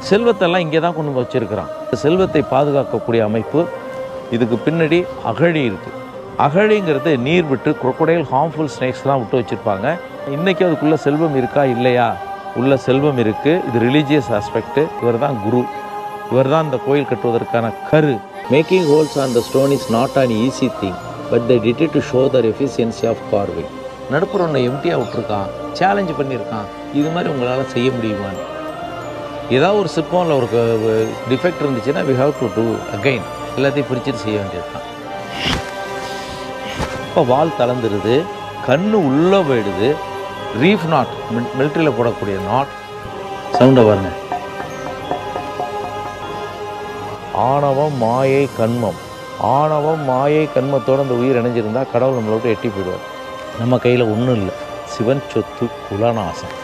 செல்வத்தெல்லாம் இங்கே தான் கொண்டு வச்சுருக்கிறான். செல்வத்தை பாதுகாக்கக்கூடிய அமைப்பு இதுக்கு பின்னாடி அகழி இருக்குது. அகழிங்கிறது நீர் விட்டு crocodile ஹார்ம்ஃபுல் ஸ்னேக்ஸ் தான் விட்டு வச்சுருப்பாங்க. இன்றைக்கி அதுக்குள்ளே செல்வம் இருக்கா இல்லையா? உள்ள செல்வம் இருக்குது. இது ரிலீஜியஸ் ஆஸ்பெக்ட். இவர் தான் குரு. இவர் தான் இந்த கோயில் கட்டுவதற்கான கரு. Making holes on the stone is not an easy thing, but they did it to show the efficiency of carving. நடுப்புற ஒன்று எம்டியாக விட்டுருக்கான், சேலஞ்சு பண்ணியிருக்கான். இது மாதிரி உங்களால் செய்ய முடியுமான்னு. ஏதாவது ஒரு சிற்பம் ஒரு டிஃபெக்ட் இருந்துச்சுன்னா we have to do again. எல்லாத்தையும் பிரிச்சுட்டு செய்ய வேண்டியது தான். இப்போ வால் தளர்ந்துருது, கண்ணு உள்ளே போயிடுது. ரீஃப் நாட், மிலிட்ரியில் போடக்கூடிய நாட். சவுண்டை பாருங்க. ஆணவம் மாயை கண்மம். ஆணவம் மாயை கண்மத்தோடு அந்த உயிர் இணைஞ்சிருந்தால் கடவுள் நம்மளை விட்டு எட்டி போயிடுவார். நம்ம கையில் ஒன்றும் இல்லை. சிவன் சொத்து குலநாசம்.